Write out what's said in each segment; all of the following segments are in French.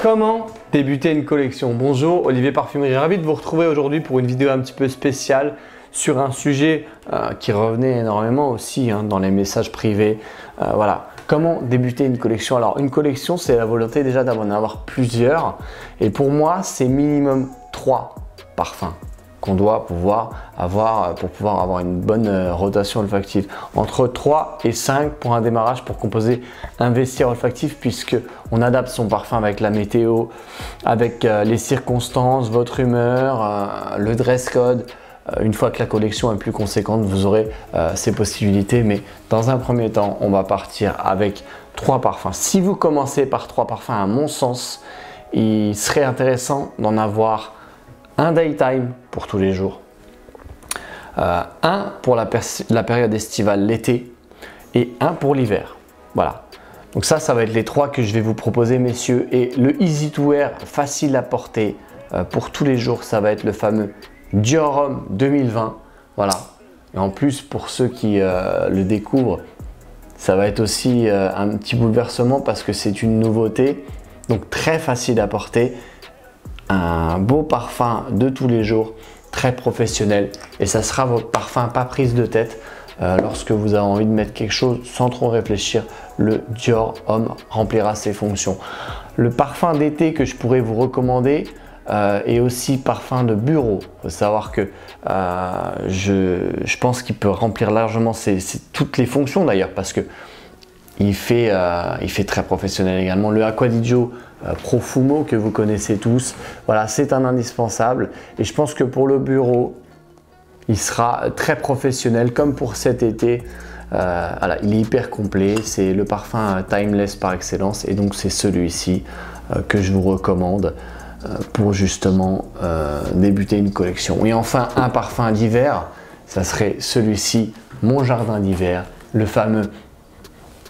Comment débuter une collection? Bonjour, Olivier Parfumerie, ravi de vous retrouver aujourd'hui pour une vidéo un petit peu spéciale sur un sujet qui revenait énormément aussi dans les messages privés. Voilà, comment débuter une collection? Alors une collection, c'est la volonté déjà d'en avoir plusieurs, et pour moi c'est minimum 3 parfums qu'on doit pouvoir avoir pour pouvoir avoir une bonne rotation olfactive. Entre 3 et 5 pour un démarrage, pour composer un vestiaire olfactif, puisque on adapte son parfum avec la météo, avec les circonstances, votre humeur, le dress code. Une fois que la collection est plus conséquente, vous aurez ces possibilités, mais dans un premier temps, on va partir avec 3 parfums. Si vous commencez par 3 parfums, à mon sens, il serait intéressant d'en avoir un daytime pour tous les jours, un pour la période estivale, l'été, et un pour l'hiver. Voilà. Donc ça va être les 3 que je vais vous proposer, messieurs. Et le easy to wear, facile à porter pour tous les jours, ça va être le fameux Dior Homme 2020. Voilà. Et en plus, pour ceux qui le découvrent, ça va être aussi un petit bouleversement parce que c'est une nouveauté. Donc très facile à porter. Un beau parfum de tous les jours, très professionnel, et ça sera votre parfum pas prise de tête. Lorsque vous avez envie de mettre quelque chose sans trop réfléchir, le Dior Homme remplira ses fonctions. Le parfum d'été que je pourrais vous recommander est aussi parfum de bureau. Il faut savoir que je pense qu'il peut remplir largement toutes les fonctions d'ailleurs, parce que il fait très professionnel également. Le Acqua di Gio Profumo que vous connaissez tous, voilà, c'est un indispensable, et je pense que pour le bureau il sera très professionnel comme pour cet été. Voilà, il est hyper complet, c'est le parfum timeless par excellence, et donc c'est celui-ci que je vous recommande pour justement débuter une collection. Et enfin, un parfum d'hiver, ça serait celui-ci, Mon Jardin d'hiver, le fameux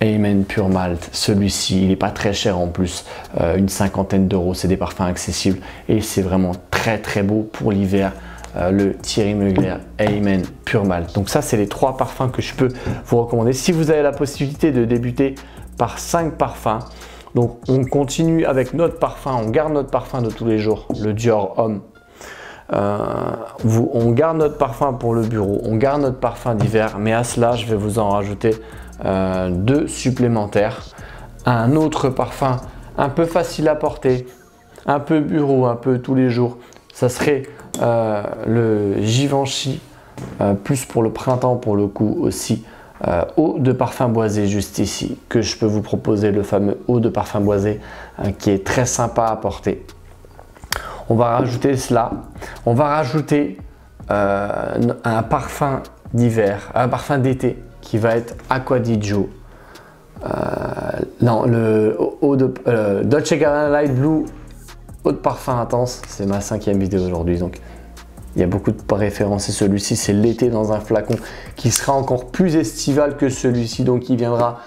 Amen Pure Malt. Celui-ci, il n'est pas très cher en plus, une 50aine d'euros. C'est des parfums accessibles et c'est vraiment très très beau pour l'hiver. Le Thierry Mugler Amen Pure Malt. Donc ça, c'est les 3 parfums que je peux vous recommander. Si vous avez la possibilité de débuter par 5 parfums, donc on continue avec notre parfum, on garde notre parfum de tous les jours, le Dior Homme. On garde notre parfum pour le bureau, on garde notre parfum d'hiver, mais à cela, je vais vous en rajouter 2 supplémentaires. Un autre parfum un peu facile à porter, un peu bureau, un peu tous les jours, ça serait le Givenchy, plus pour le printemps pour le coup aussi, eau de parfum boisé juste ici, que je peux vous proposer, le fameux eau de parfum boisé qui est très sympa à porter. On va rajouter cela, on va rajouter un parfum d'hiver, un parfum d'été qui va être Acqua di Gio. Non, le eau de Dolce & Gabbana Light Blue, eau de parfum intense. C'est ma 5e vidéo aujourd'hui, donc il y a beaucoup de références. Et celui-ci, c'est l'été dans un flacon qui sera encore plus estival que celui-ci, donc il viendra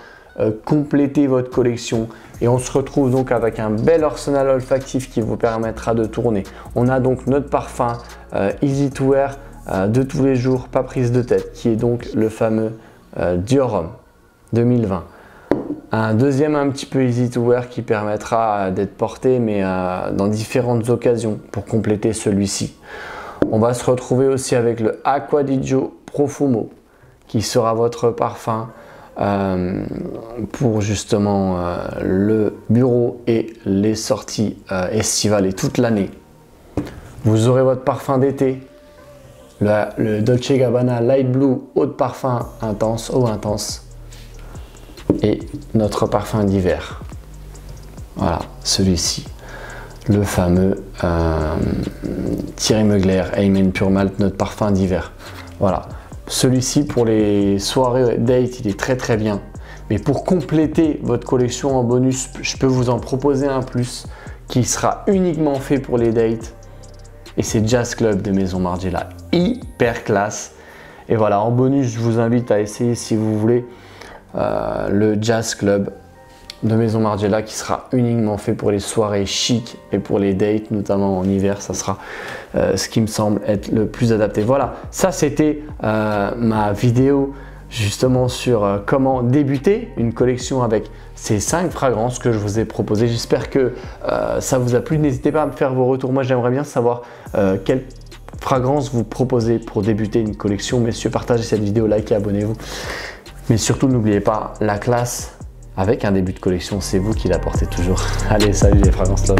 compléter votre collection. Et on se retrouve donc avec un bel arsenal olfactif qui vous permettra de tourner. On a donc notre parfum easy to wear de tous les jours, pas prise de tête, qui est donc le fameux Dior Homme 2020. Un deuxième un petit peu easy to wear qui permettra d'être porté, mais dans différentes occasions pour compléter celui-ci. On va se retrouver aussi avec le Acqua di Gio Profumo qui sera votre parfum pour justement le bureau et les sorties estivales et toute l'année. Vous aurez votre parfum d'été, le Dolce & Gabbana Light Blue eau de parfum intense, eau intense, et notre parfum d'hiver. Voilà, celui-ci, le fameux Thierry Mugler Amen Pure Malt, notre parfum d'hiver. Voilà, celui-ci pour les soirées date, il est très très bien. Mais pour compléter votre collection en bonus, je peux vous en proposer un plus qui sera uniquement fait pour les dates. Et c'est Jazz Club de Maison Margiela, hyper classe. Et voilà, en bonus, je vous invite à essayer si vous voulez le Jazz Club de Maison Margiela qui sera uniquement fait pour les soirées chic et pour les dates, notamment en hiver. Ça sera ce qui me semble être le plus adapté. Voilà, ça c'était ma vidéo justement sur comment débuter une collection avec ces 5 fragrances que je vous ai proposées. J'espère que ça vous a plu. N'hésitez pas à me faire vos retours. Moi, j'aimerais bien savoir quelle fragrance vous proposez pour débuter une collection. Messieurs, partagez cette vidéo, likez, abonnez-vous. Mais surtout, n'oubliez pas, la classe avec un début de collection, c'est vous qui l'apportez toujours. Allez, salut les fragrances love.